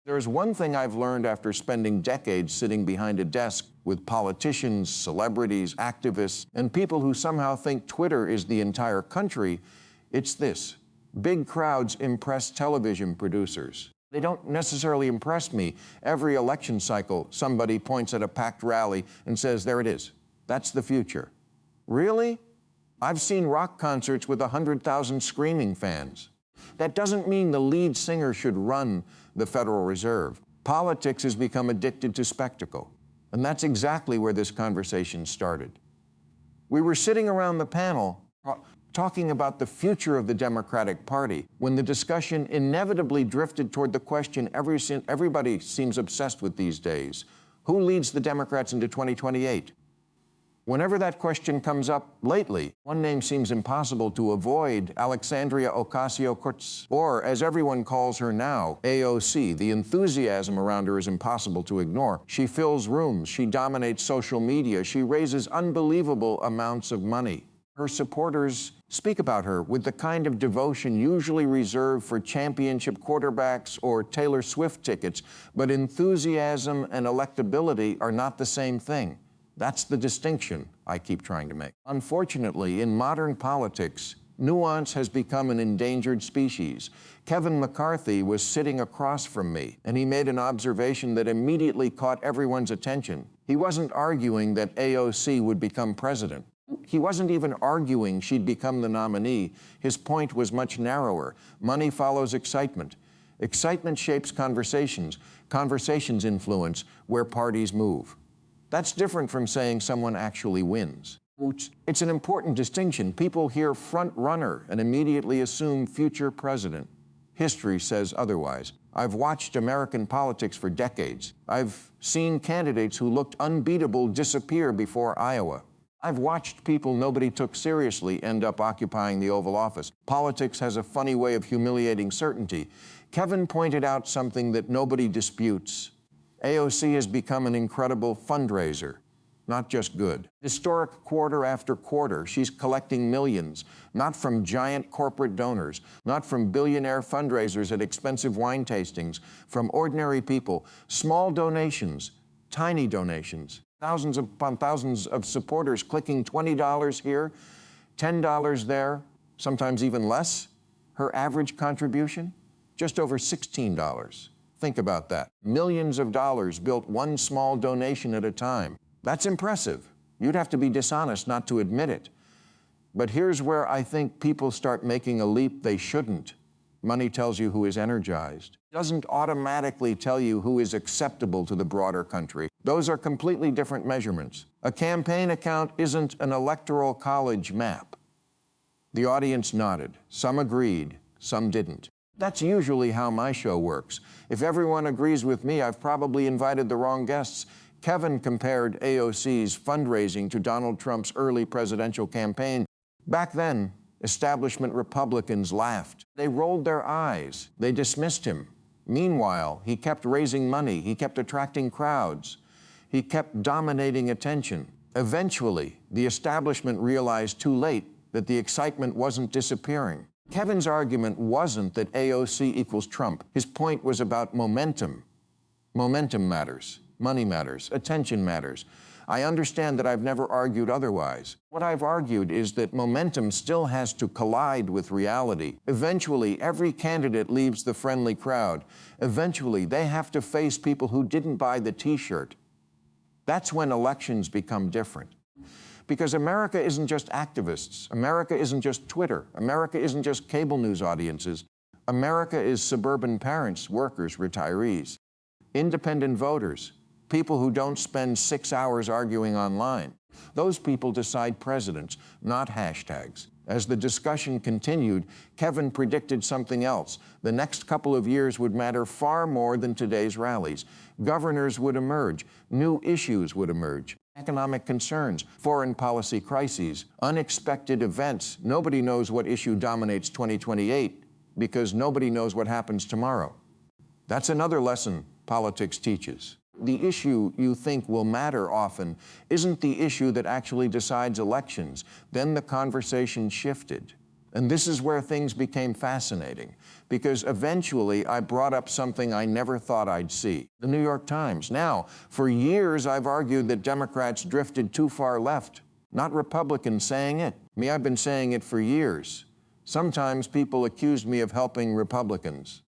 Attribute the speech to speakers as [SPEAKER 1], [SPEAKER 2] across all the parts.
[SPEAKER 1] There's one thing I've learned after spending decades sitting behind a desk with politicians, celebrities, activists, and people who somehow think Twitter is the entire country. It's this: big crowds impress television producers. They don't necessarily impress me. Every election cycle, somebody points at a packed rally and says, there it is. That's the future. Really? I've seen rock concerts with 100,000 screaming fans. That doesn't mean the lead singer should run the Federal Reserve. Politics has become addicted to spectacle, and that's exactly where this conversation started. We were sitting around the panel talking about the future of the Democratic Party when the discussion inevitably drifted toward the question everybody seems obsessed with these days: who leads the Democrats into 2028? Whenever that question comes up lately, one name seems impossible to avoid: Alexandria Ocasio-Cortez, or as everyone calls her now, AOC. The enthusiasm around her is impossible to ignore. She fills rooms, she dominates social media, she raises unbelievable amounts of money. Her supporters speak about her with the kind of devotion usually reserved for championship quarterbacks or Taylor Swift tickets, but enthusiasm and electability are not the same thing. That's the distinction I keep trying to make. Unfortunately, in modern politics, nuance has become an endangered species. Kevin McCarthy was sitting across from me, and he made an observation that immediately caught everyone's attention. He wasn't arguing that AOC would become president. He wasn't even arguing she'd become the nominee. His point was much narrower. Money follows excitement. Excitement shapes conversations. Conversations influence where parties move. That's different from saying someone actually wins. It's an important distinction. People hear front runner and immediately assume future president. History says otherwise. I've watched American politics for decades. I've seen candidates who looked unbeatable disappear before Iowa. I've watched people nobody took seriously end up occupying the Oval Office. Politics has a funny way of humiliating certainty. Kevin pointed out something that nobody disputes. AOC has become an incredible fundraiser, not just good. Historic quarter after quarter, she's collecting millions, not from giant corporate donors, not from billionaire fundraisers at expensive wine tastings, from ordinary people, small donations, tiny donations, thousands upon thousands of supporters clicking $20 here, $10 there, sometimes even less. Her average contribution, just over $16. Think about that. Millions of dollars built one small donation at a time. That's impressive. You'd have to be dishonest not to admit it. But here's where I think people start making a leap they shouldn't. Money tells you who is energized. It doesn't automatically tell you who is acceptable to the broader country. Those are completely different measurements. A campaign account isn't an electoral college map. The audience nodded. Some agreed, some didn't. That's usually how my show works. If everyone agrees with me, I've probably invited the wrong guests. Kevin compared AOC's fundraising to Donald Trump's early presidential campaign. Back then, establishment Republicans laughed. They rolled their eyes. They dismissed him. Meanwhile, he kept raising money. He kept attracting crowds. He kept dominating attention. Eventually, the establishment realized too late that the excitement wasn't disappearing. Kevin's argument wasn't that AOC equals Trump. His point was about momentum. Momentum matters. Money matters. Attention matters. I understand that I've never argued otherwise. What I've argued is that momentum still has to collide with reality. Eventually, every candidate leaves the friendly crowd. Eventually, they have to face people who didn't buy the T-shirt. That's when elections become different. Because America isn't just activists. America isn't just Twitter. America isn't just cable news audiences. America is suburban parents, workers, retirees, independent voters, people who don't spend 6 hours arguing online. Those people decide presidents, not hashtags. As the discussion continued, Kevin predicted something else. The next couple of years would matter far more than today's rallies. Governors would emerge. New issues would emerge. Economic concerns, foreign policy crises, unexpected events. Nobody knows what issue dominates 2028 because nobody knows what happens tomorrow. That's another lesson politics teaches. The issue you think will matter often isn't the issue that actually decides elections. Then the conversation shifted. And this is where things became fascinating, because eventually I brought up something I never thought I'd see: the New York Times. Now, for years I've argued that Democrats drifted too far left, not Republicans saying it. I've been saying it for years. Sometimes people accused me of helping Republicans.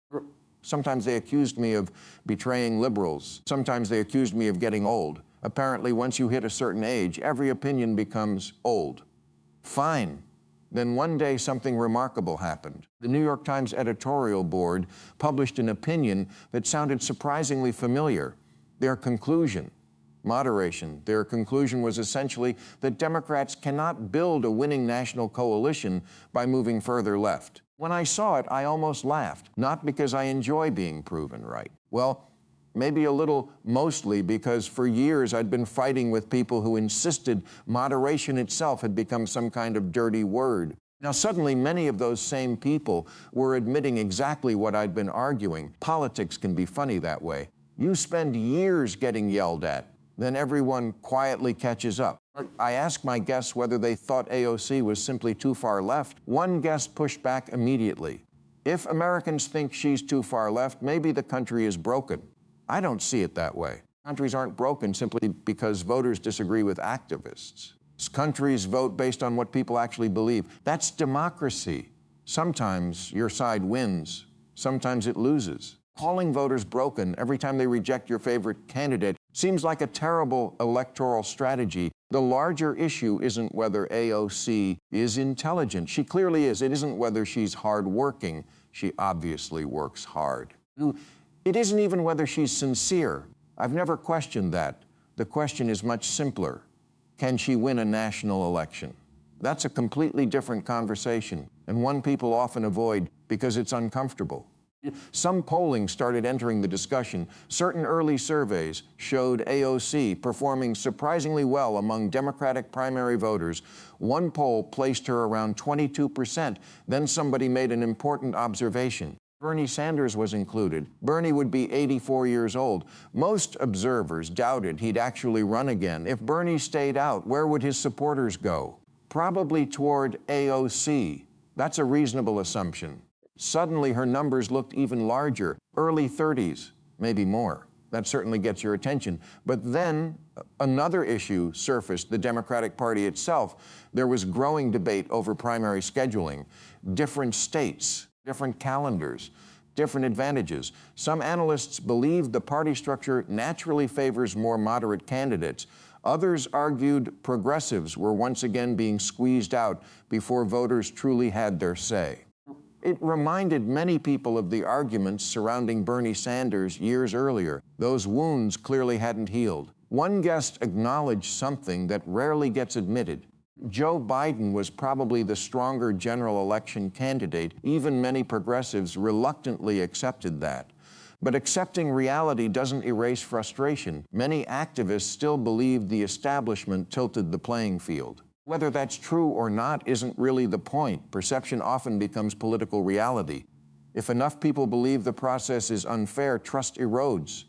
[SPEAKER 1] Sometimes they accused me of betraying liberals. Sometimes they accused me of getting old. Apparently, once you hit a certain age, every opinion becomes old. Fine. Then one day something remarkable happened. The New York Times editorial board published an opinion that sounded surprisingly familiar. Their conclusion was essentially that Democrats cannot build a winning national coalition by moving further left. When I saw it, I almost laughed, not because I enjoy being proven right. Well, maybe a little mostly because for years I'd been fighting with people who insisted moderation itself had become some kind of dirty word. Now suddenly many of those same people were admitting exactly what I'd been arguing. Politics can be funny that way. You spend years getting yelled at, then everyone quietly catches up. I asked my guests whether they thought AOC was simply too far left. One guest pushed back immediately. If Americans think she's too far left, maybe the country is broken. I don't see it that way. Countries aren't broken simply because voters disagree with activists. Countries vote based on what people actually believe. That's democracy. Sometimes your side wins, sometimes it loses. Calling voters broken every time they reject your favorite candidate seems like a terrible electoral strategy. The larger issue isn't whether AOC is intelligent. She clearly is. It isn't whether she's hardworking. She obviously works hard. It isn't even whether she's sincere. I've never questioned that. The question is much simpler. Can she win a national election? That's a completely different conversation, and one people often avoid because it's uncomfortable. Some polling started entering the discussion. Certain early surveys showed AOC performing surprisingly well among Democratic primary voters. One poll placed her around 22%. Then somebody made an important observation. Bernie Sanders was included. Bernie would be 84 years old. Most observers doubted he'd actually run again. If Bernie stayed out, where would his supporters go? Probably toward AOC. That's a reasonable assumption. Suddenly, her numbers looked even larger, early 30s, maybe more. That certainly gets your attention. But then another issue surfaced, the Democratic Party itself. There was growing debate over primary scheduling, different states, different calendars, different advantages. Some analysts believed the party structure naturally favors more moderate candidates. Others argued progressives were once again being squeezed out before voters truly had their say. It reminded many people of the arguments surrounding Bernie Sanders years earlier. Those wounds clearly hadn't healed. One guest acknowledged something that rarely gets admitted. Joe Biden was probably the stronger general election candidate. Even many progressives reluctantly accepted that. But accepting reality doesn't erase frustration. Many activists still believe the establishment tilted the playing field. Whether that's true or not isn't really the point. Perception often becomes political reality. If enough people believe the process is unfair, trust erodes.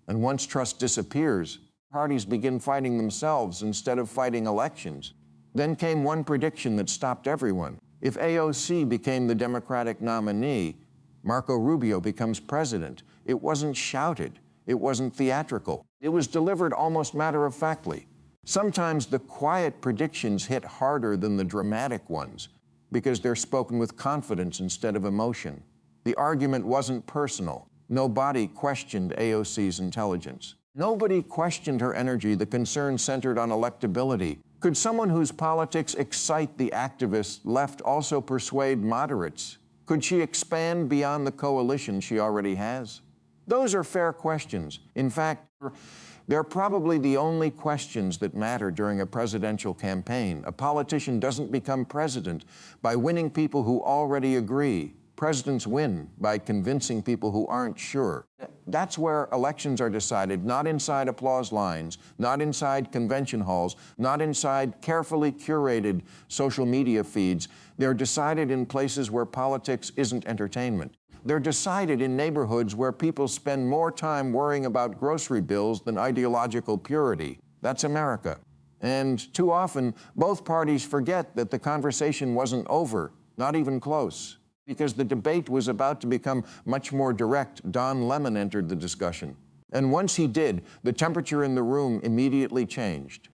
[SPEAKER 1] And once trust disappears, parties begin fighting themselves instead of fighting elections. Then came one prediction that stopped everyone. If AOC became the Democratic nominee, Marco Rubio becomes president. It wasn't shouted. It wasn't theatrical. It was delivered almost matter-of-factly. Sometimes the quiet predictions hit harder than the dramatic ones because they're spoken with confidence instead of emotion. The argument wasn't personal. Nobody questioned AOC's intelligence. Nobody questioned her energy. The concern centered on electability. Could someone whose politics excite the activist left also persuade moderates? Could she expand beyond the coalition she already has? Those are fair questions. In fact, they're probably the only questions that matter during a presidential campaign. A politician doesn't become president by winning people who already agree. Presidents win by convincing people who aren't sure. That's where elections are decided, not inside applause lines, not inside convention halls, not inside carefully curated social media feeds. They're decided in places where politics isn't entertainment. They're decided in neighborhoods where people spend more time worrying about grocery bills than ideological purity. That's America. And too often, both parties forget that the conversation wasn't over Not even close. Because the debate was about to become much more direct, Don Lemon entered the discussion. And once he did, the temperature in the room immediately changed.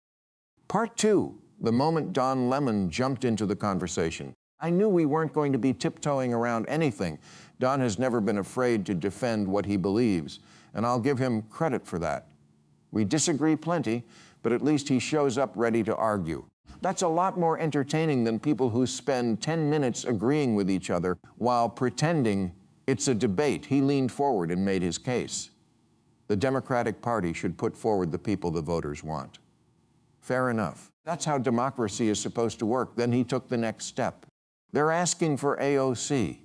[SPEAKER 1] Part two, the moment Don Lemon jumped into the conversation. I knew we weren't going to be tiptoeing around anything. Don has never been afraid to defend what he believes, and I'll give him credit for that. We disagree plenty, but at least he shows up ready to argue. That's a lot more entertaining than people who spend 10 minutes agreeing with each other while pretending it's a debate. He leaned forward and made his case. The Democratic Party should put forward the people the voters want. Fair enough. That's how democracy is supposed to work. Then he took the next step. They're asking for AOC.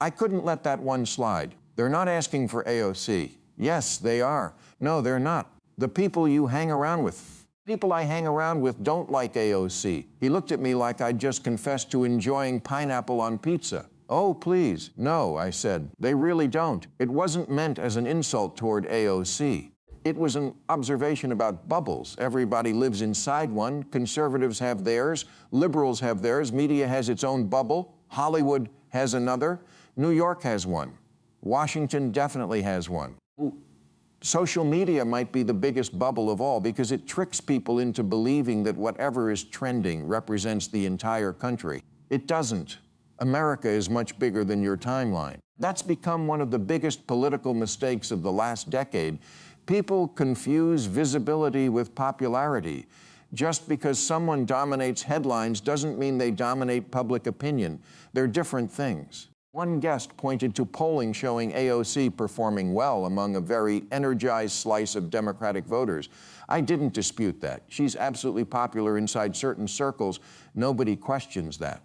[SPEAKER 1] I couldn't let that one slide. They're not asking for AOC. Yes, they are. No, they're not. The people you hang around with. People I hang around with don't like AOC. He looked at me like I'd just confessed to enjoying pineapple on pizza. Oh, please. No, I said. They really don't. It wasn't meant as an insult toward AOC. It was an observation about bubbles. Everybody lives inside one. Conservatives have theirs. Liberals have theirs. Media has its own bubble. Hollywood has another. New York has one. Washington definitely has one. Social media might be the biggest bubble of all because it tricks people into believing that whatever is trending represents the entire country. It doesn't. America is much bigger than your timeline. That's become one of the biggest political mistakes of the last decade. People confuse visibility with popularity. Just because someone dominates headlines doesn't mean they dominate public opinion. They're different things. One guest pointed to polling showing AOC performing well among a very energized slice of Democratic voters. I didn't dispute that. She's absolutely popular inside certain circles. Nobody questions that.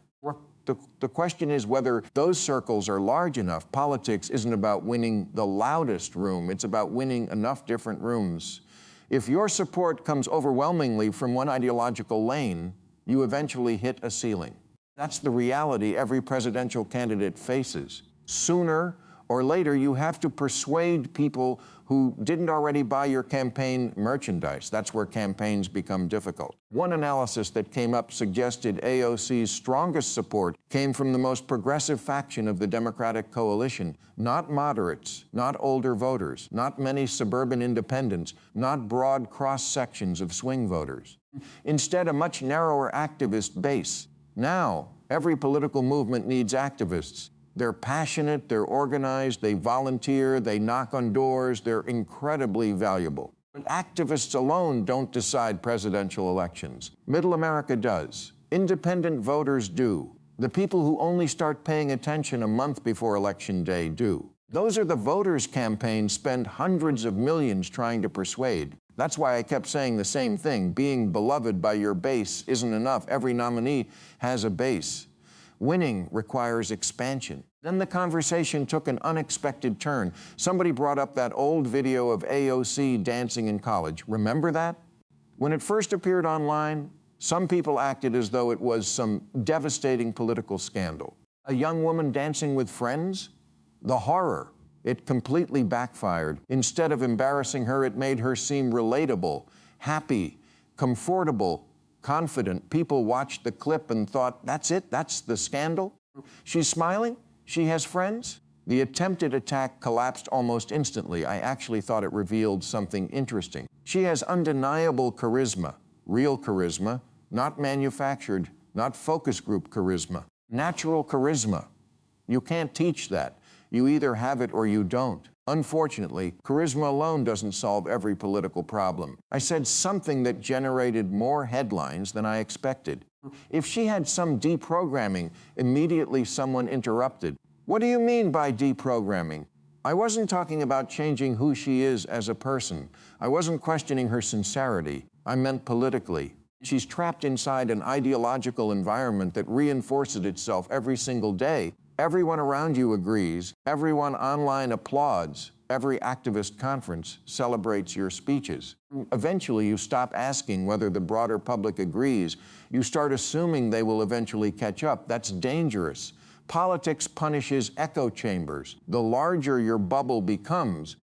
[SPEAKER 1] The question is whether those circles are large enough. Politics isn't about winning the loudest room. It's about winning enough different rooms. If your support comes overwhelmingly from one ideological lane, you eventually hit a ceiling. That's the reality every presidential candidate faces. Sooner or later, you have to persuade people who didn't already buy your campaign merchandise. That's where campaigns become difficult. One analysis that came up suggested AOC's strongest support came from the most progressive faction of the Democratic coalition, not moderates, not older voters, not many suburban independents, not broad cross-sections of swing voters. Instead, a much narrower activist base. Now, every political movement needs activists. They're passionate, they're organized, they volunteer, they knock on doors, they're incredibly valuable. But activists alone don't decide presidential elections. Middle America does. Independent voters do. The people who only start paying attention a month before Election Day do. Those are the voters' campaigns spend hundreds of millions trying to persuade. That's why I kept saying the same thing. Being beloved by your base isn't enough. Every nominee has a base. Winning requires expansion. Then the conversation took an unexpected turn. Somebody brought up that old video of AOC dancing in college. Remember that? When it first appeared online, some people acted as though it was some devastating political scandal. A young woman dancing with friends? The horror. It completely backfired. Instead of embarrassing her, it made her seem relatable, happy, comfortable, confident. People watched the clip and thought, that's it? That's the scandal? She's smiling? She has friends? The attempted attack collapsed almost instantly. I actually thought it revealed something interesting. She has undeniable charisma, real charisma, not manufactured, not focus group charisma. Natural charisma. You can't teach that. You either have it or you don't. Unfortunately, charisma alone doesn't solve every political problem. I said something that generated more headlines than I expected. If she had some deprogramming, immediately someone interrupted. What do you mean by deprogramming? I wasn't talking about changing who she is as a person. I wasn't questioning her sincerity. I meant politically. She's trapped inside an ideological environment that reinforces itself every single day. Everyone around you agrees. Everyone online applauds. Every activist conference celebrates your speeches. Eventually, you stop asking whether the broader public agrees. You start assuming they will eventually catch up. That's dangerous. Politics punishes echo chambers. The larger your bubble becomes,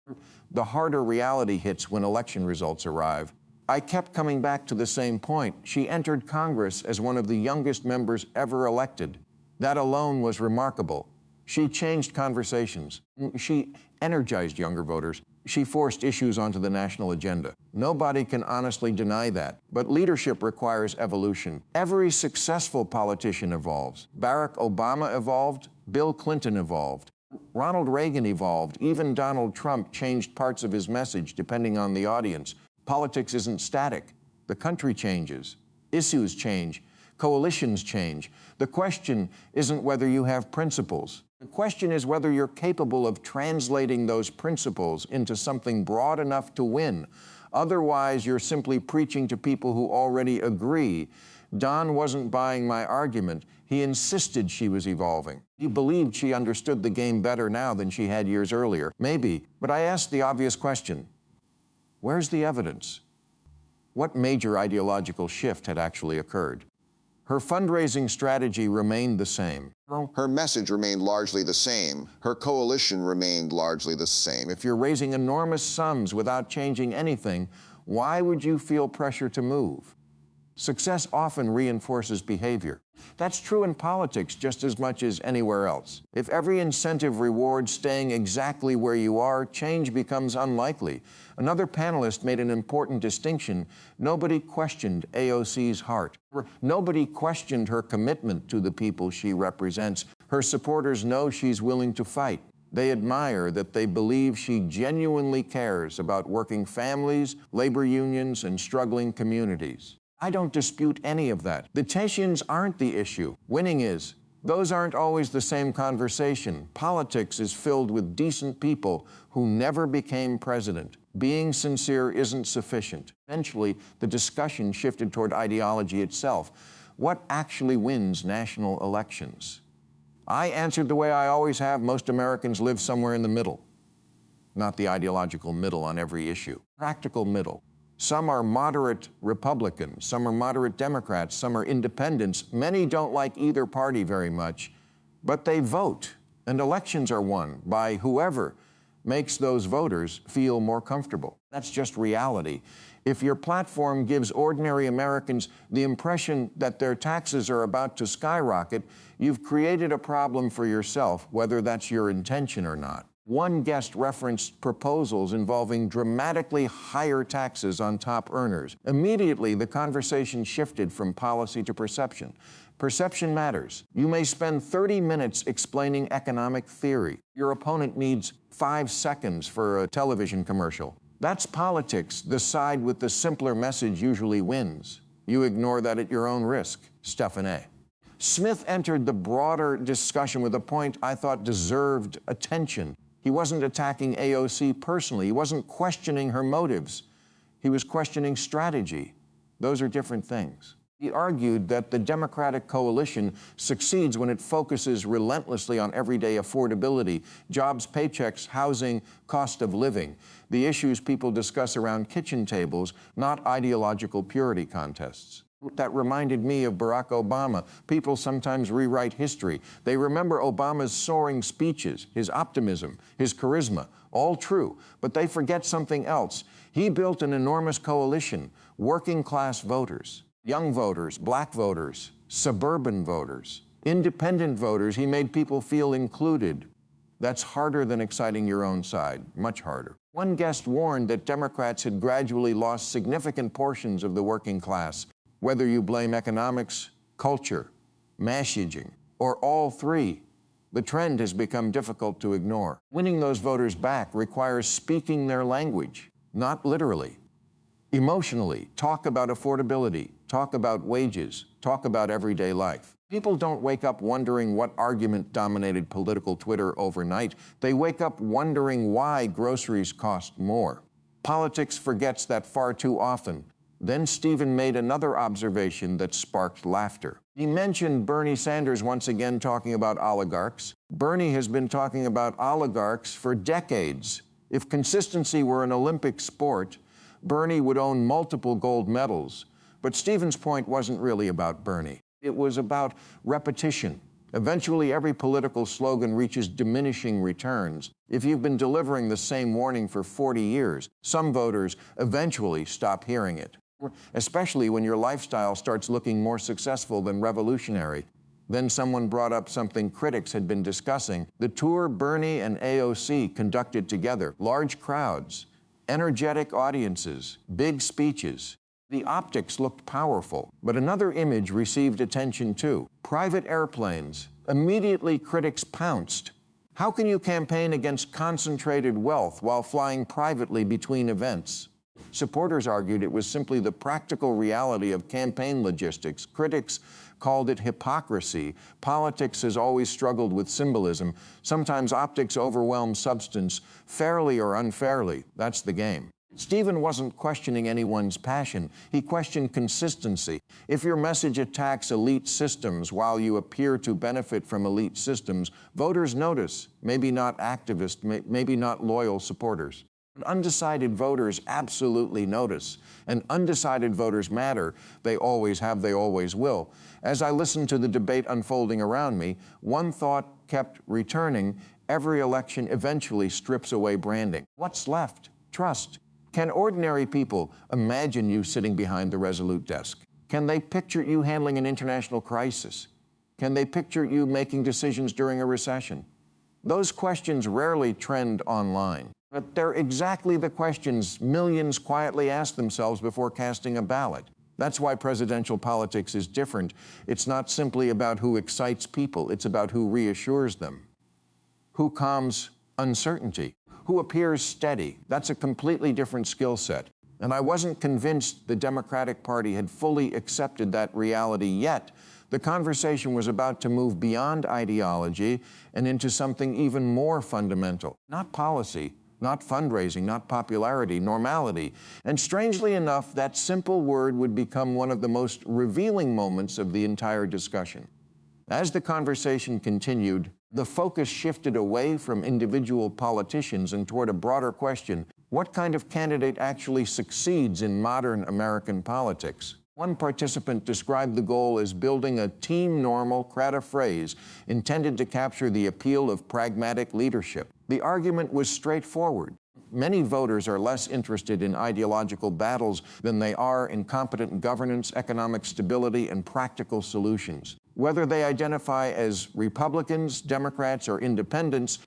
[SPEAKER 1] the harder reality hits when election results arrive. I kept coming back to the same point. She entered Congress as one of the youngest members ever elected. That alone was remarkable. She changed conversations. She energized younger voters. She forced issues onto the national agenda. Nobody can honestly deny that. But leadership requires evolution. Every successful politician evolves. Barack Obama evolved. Bill Clinton evolved. Ronald Reagan evolved. Even Donald Trump changed parts of his message depending on the audience. Politics isn't static. The country changes. Issues change. Coalitions change. The question isn't whether you have principles. The question is whether you're capable of translating those principles into something broad enough to win. Otherwise, you're simply preaching to people who already agree. Don wasn't buying my argument. He insisted she was evolving. He believed she understood the game better now than she had years earlier. Maybe, but I asked the obvious question. Where's the evidence? What major ideological shift had actually occurred? Her fundraising strategy remained the same.
[SPEAKER 2] Her message remained largely the same. Her coalition remained largely the same.
[SPEAKER 1] If you're raising enormous sums without changing anything, why would you feel pressure to move? Success often reinforces behavior. That's true in politics just as much as anywhere else. If every incentive rewards staying exactly where you are, change becomes unlikely. Another panelist made an important distinction. Nobody questioned AOC's heart. Nobody questioned her commitment to the people she represents. Her supporters know she's willing to fight. They admire that they believe she genuinely cares about working families, labor unions, and struggling communities. I don't dispute any of that. The tensions aren't the issue. Winning is. Those aren't always the same conversation. Politics is filled with decent people who never became president. Being sincere isn't sufficient. Eventually, the discussion shifted toward ideology itself. What actually wins national elections? I answered the way I always have. Most Americans live somewhere in the middle. Not the ideological middle on every issue. Practical middle. Some are moderate Republicans, some are moderate Democrats, some are independents. Many don't like either party very much, but they vote, and elections are won by whoever makes those voters feel more comfortable. That's just reality. If your platform gives ordinary Americans the impression that their taxes are about to skyrocket, you've created a problem for yourself, whether that's your intention or not. One guest referenced proposals involving dramatically higher taxes on top earners. Immediately, the conversation shifted from policy to perception. Perception matters. You may spend 30 minutes explaining economic theory. Your opponent needs 5 seconds for a television commercial. That's politics. The side with the simpler message usually wins. You ignore that at your own risk. Stephen A. Smith entered the broader discussion with a point I thought deserved attention. He wasn't attacking AOC personally. He wasn't questioning her motives. He was questioning strategy. Those are different things. He argued that the Democratic coalition succeeds when it focuses relentlessly on everyday affordability, jobs, paychecks, housing, cost of living, the issues people discuss around kitchen tables, not ideological purity contests. That reminded me of Barack Obama. People sometimes rewrite history. They remember Obama's soaring speeches, his optimism, his charisma, all true, but they forget something else. He built an enormous coalition, working-class voters, young voters, black voters, suburban voters, independent voters. He made people feel included. That's harder than exciting your own side, much harder. One guest warned that Democrats had gradually lost significant portions of the working class. Whether you blame economics, culture, messaging, or all three, the trend has become difficult to ignore. Winning those voters back requires speaking their language, not literally. Emotionally, talk about affordability, talk about wages, talk about everyday life. People don't wake up wondering what argument dominated political Twitter overnight. They wake up wondering why groceries cost more. Politics forgets that far too often. Then Stephen made another observation that sparked laughter. He mentioned Bernie Sanders once again talking about oligarchs. Bernie has been talking about oligarchs for decades. If consistency were an Olympic sport, Bernie would own multiple gold medals. But Stephen's point wasn't really about Bernie. It was about repetition. Eventually, every political slogan reaches diminishing returns. If you've been delivering the same warning for 40 years, some voters eventually stop hearing it, especially when your lifestyle starts looking more successful than revolutionary. Then someone brought up something critics had been discussing. The tour Bernie and AOC conducted together, large crowds, energetic audiences, big speeches. The optics looked powerful, but another image received attention too. Private airplanes. Immediately critics pounced. How can you campaign against concentrated wealth while flying privately between events? Supporters argued it was simply the practical reality of campaign logistics. Critics called it hypocrisy. Politics has always struggled with symbolism. Sometimes optics overwhelm substance, fairly or unfairly. That's the game. Stephen wasn't questioning anyone's passion. He questioned consistency. If your message attacks elite systems while you appear to benefit from elite systems, voters notice, maybe not activists, maybe not loyal supporters. Undecided voters absolutely notice, and undecided voters matter. They always have, they always will. As I listened to the debate unfolding around me, one thought kept returning: every election eventually strips away branding. What's left? Trust. Can ordinary people imagine you sitting behind the Resolute desk? Can they picture you handling an international crisis? Can they picture you making decisions during a recession? Those questions rarely trend online. But they're exactly the questions millions quietly ask themselves before casting a ballot. That's why presidential politics is different. It's not simply about who excites people, it's about who reassures them, who calms uncertainty, who appears steady. That's a completely different skill set. And I wasn't convinced the Democratic Party had fully accepted that reality yet. The conversation was about to move beyond ideology and into something even more fundamental. Not policy, not fundraising, not popularity, normality. And strangely enough, that simple word would become one of the most revealing moments of the entire discussion. As the conversation continued, the focus shifted away from individual politicians and toward a broader question: what kind of candidate actually succeeds in modern American politics? One participant described the goal as building a team normal, a phrase intended to capture the appeal of pragmatic leadership. The argument was straightforward. Many voters are less interested in ideological battles than they are in competent governance, economic stability, and practical solutions. Whether they identify as Republicans, Democrats, or independents,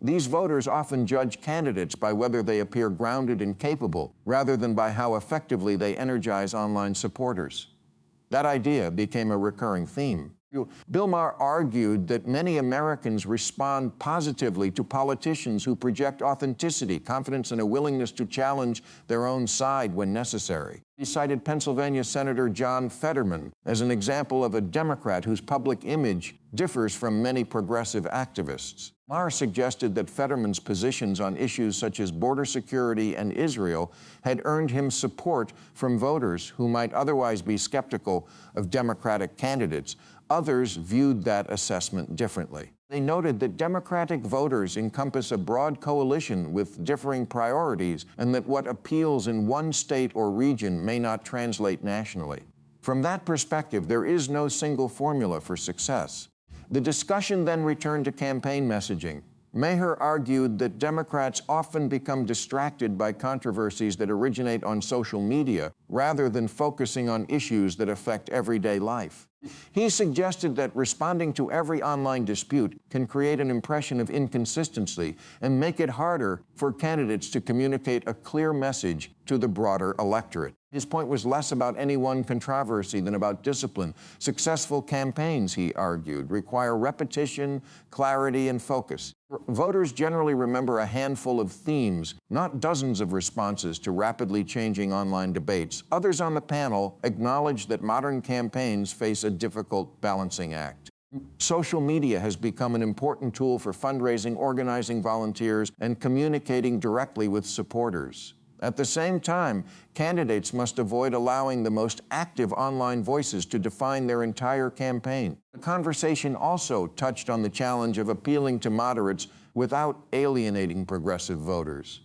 [SPEAKER 1] these voters often judge candidates by whether they appear grounded and capable, rather than by how effectively they energize online supporters. That idea became a recurring theme. Bill Maher argued that many Americans respond positively to politicians who project authenticity, confidence, and a willingness to challenge their own side when necessary. He cited Pennsylvania Senator John Fetterman as an example of a Democrat whose public image differs from many progressive activists. Maher suggested that Fetterman's positions on issues such as border security and Israel had earned him support from voters who might otherwise be skeptical of Democratic candidates. Others viewed that assessment differently. They noted that Democratic voters encompass a broad coalition with differing priorities, and that what appeals in one state or region may not translate nationally. From that perspective, there is no single formula for success. The discussion then returned to campaign messaging. Maher argued that Democrats often become distracted by controversies that originate on social media rather than focusing on issues that affect everyday life. He suggested that responding to every online dispute can create an impression of inconsistency and make it harder for candidates to communicate a clear message to the broader electorate. His point was less about any one controversy than about discipline. Successful campaigns, he argued, require repetition, clarity, and focus. Voters generally remember a handful of themes, not dozens of responses to rapidly changing online debates. Others on the panel acknowledged that modern campaigns face a difficult balancing act. Social media has become an important tool for fundraising, organizing volunteers, and communicating directly with supporters. At the same time, candidates must avoid allowing the most active online voices to define their entire campaign. The conversation also touched on the challenge of appealing to moderates without alienating progressive voters.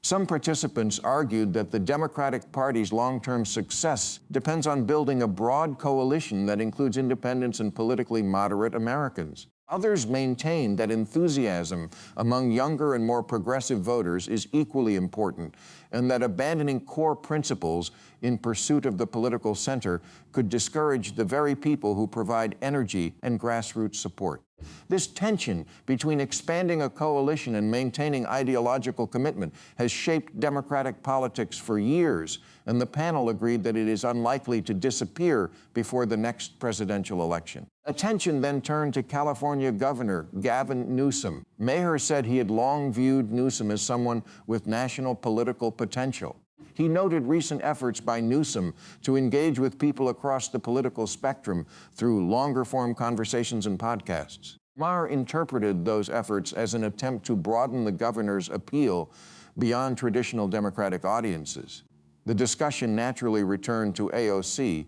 [SPEAKER 1] Some participants argued that the Democratic Party's long-term success depends on building a broad coalition that includes independents and politically moderate Americans. Others maintain that enthusiasm among younger and more progressive voters is equally important, and that abandoning core principles in pursuit of the political center could discourage the very people who provide energy and grassroots support. This tension between expanding a coalition and maintaining ideological commitment has shaped Democratic politics for years, and the panel agreed that it is unlikely to disappear before the next presidential election. Attention then turned to California Governor Gavin Newsom. Maher said he had long viewed Newsom as someone with national political potential. He noted recent efforts by Newsom to engage with people across the political spectrum through longer-form conversations and podcasts. Maher interpreted those efforts as an attempt to broaden the governor's appeal beyond traditional Democratic audiences. The discussion naturally returned to AOC.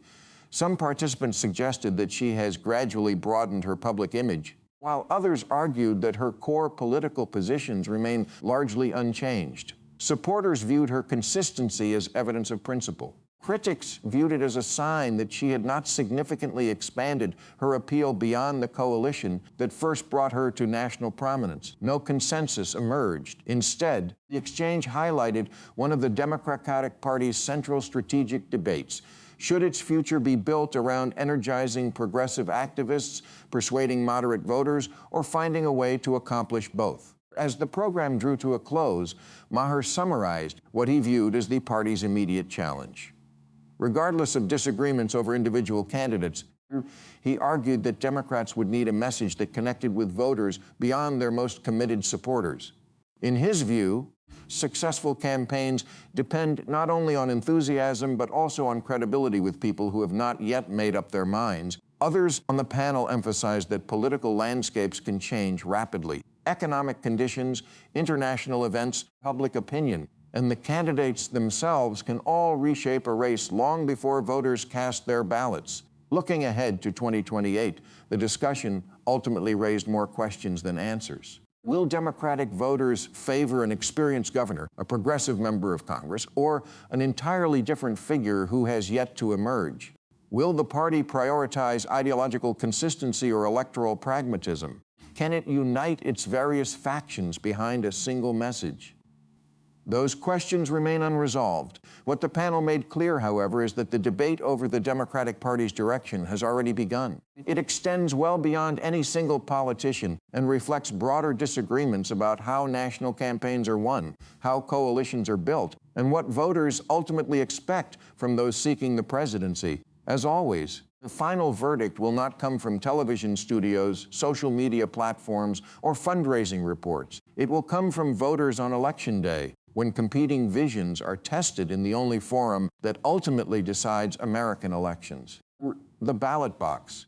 [SPEAKER 1] Some participants suggested that she has gradually broadened her public image, while others argued that her core political positions remain largely unchanged. Supporters viewed her consistency as evidence of principle. Critics viewed it as a sign that she had not significantly expanded her appeal beyond the coalition that first brought her to national prominence. No consensus emerged. Instead, the exchange highlighted one of the Democratic Party's central strategic debates. Should its future be built around energizing progressive activists, persuading moderate voters, or finding a way to accomplish both? As the program drew to a close, Maher summarized what he viewed as the party's immediate challenge. Regardless of disagreements over individual candidates, he argued that Democrats would need a message that connected with voters beyond their most committed supporters. In his view, successful campaigns depend not only on enthusiasm, but also on credibility with people who have not yet made up their minds. Others on the panel emphasized that political landscapes can change rapidly. Economic conditions, international events, public opinion, and the candidates themselves can all reshape a race long before voters cast their ballots. Looking ahead to 2028, the discussion ultimately raised more questions than answers. Will Democratic voters favor an experienced governor, a progressive member of Congress, or an entirely different figure who has yet to emerge? Will the party prioritize ideological consistency or electoral pragmatism? Can it unite its various factions behind a single message? Those questions remain unresolved. What the panel made clear, however, is that the debate over the Democratic Party's direction has already begun. It extends well beyond any single politician and reflects broader disagreements about how national campaigns are won, how coalitions are built, and what voters ultimately expect from those seeking the presidency. As always, the final verdict will not come from television studios, social media platforms, or fundraising reports. It will come from voters on Election Day, when competing visions are tested in the only forum that ultimately decides American elections, the ballot box.